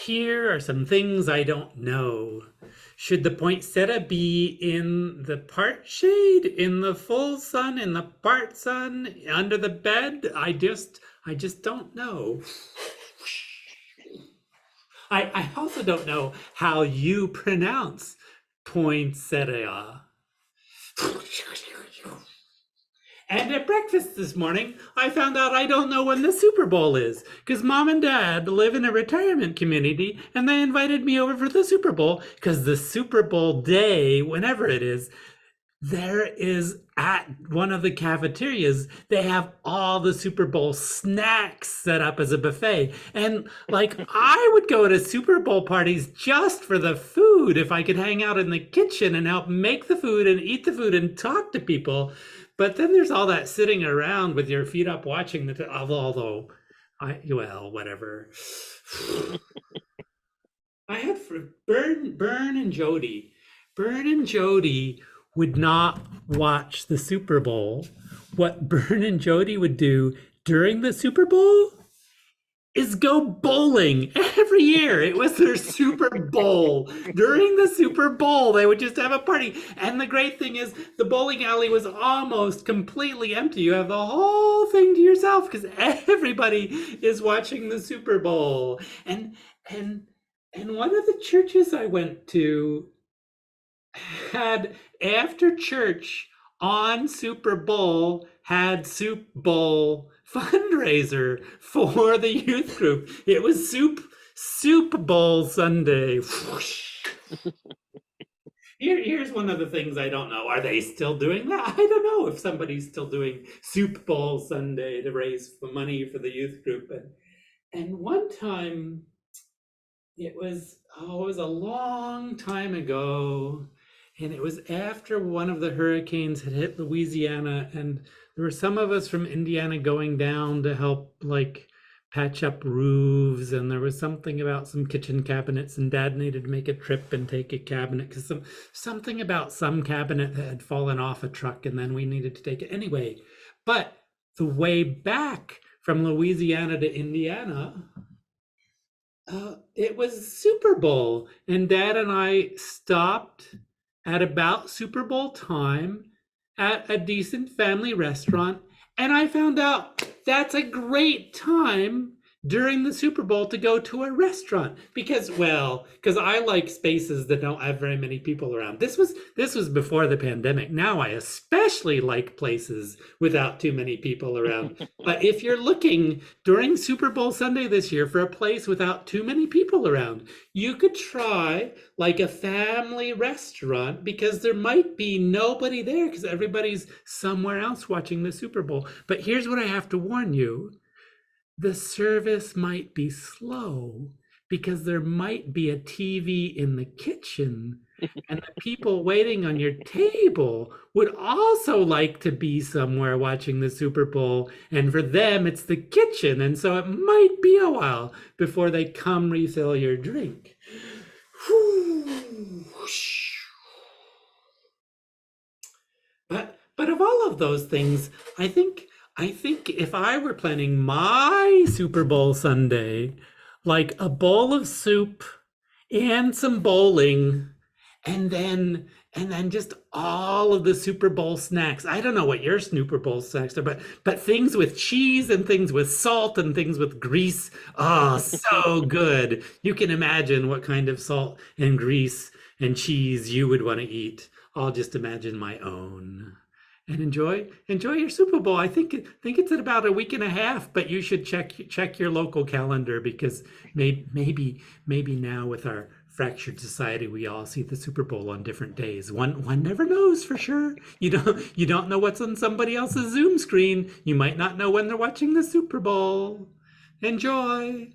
Here are some things I don't know. Should the poinsettia be in the part shade, in the full sun, in the part sun, under the bed? I just don't know. I also don't know how you pronounce poinsettia. And at breakfast this morning, I found out I don't know when the Super Bowl is because mom and dad live in a retirement community and they invited me over for the Super Bowl because the Super Bowl day, whenever it is, there is at one of the cafeterias, they have all the Super Bowl snacks set up as a buffet. And like, I would go to Super Bowl parties just for the food if I could hang out in the kitchen and help make the food and eat the food and talk to people. But then there's all that sitting around with your feet up watching although well, whatever. I had for Bern and Jody. Bern and Jody would not watch the Super Bowl. What Bern and Jody would do during the Super Bowl is go bowling every year. It was their Super Bowl. During the Super Bowl, they would just have a party. And the great thing is the bowling alley was almost completely empty. You have the whole thing to yourself because everybody is watching the Super Bowl. And one of the churches I went to had after church on Super Bowl had Soup Bowl fundraiser for the youth group. It was Soup Bowl Sunday. Here's one of the things I don't know. Are they still doing that? I don't know if somebody's still doing Soup Bowl Sunday to raise money for the youth group. And one time, it was a long time ago. And it was after one of the hurricanes had hit Louisiana, and there were some of us from Indiana going down to help like patch up roofs, and there was something about some kitchen cabinets, and Dad needed to make a trip and take a cabinet because something about some cabinet that had fallen off a truck, and then we needed to take it anyway. But the way back from Louisiana to Indiana, it was Super Bowl, and Dad and I stopped at about Super Bowl time at a decent family restaurant. And I found out that's a great time during the Super Bowl to go to a restaurant because I like spaces that don't have very many people around. This was before the pandemic. Now I especially like places without too many people around. But if you're looking during Super Bowl Sunday this year for a place without too many people around, you could try like a family restaurant because there might be nobody there because everybody's somewhere else watching the Super Bowl. But here's what I have to warn you. The service might be slow because there might be a TV in the kitchen and the people waiting on your table would also like to be somewhere watching the Super Bowl. And for them, it's the kitchen. And so it might be a while before they come refill your drink. But of all of those things, I think if I were planning my Super Bowl Sunday, like a bowl of soup and some bowling, and then just all of the Super Bowl snacks. I don't know what your Super Bowl snacks are, but things with cheese and things with salt and things with grease. Oh, so good. You can imagine what kind of salt and grease and cheese you would want to eat. I'll just imagine my own. And enjoy your Super Bowl. I think it's in about a week and a half, but you should check your local calendar because maybe now with our fractured society, we all see the Super Bowl on different days. One never knows for sure. You don't know what's on somebody else's Zoom screen. You might not know when they're watching the Super Bowl. Enjoy.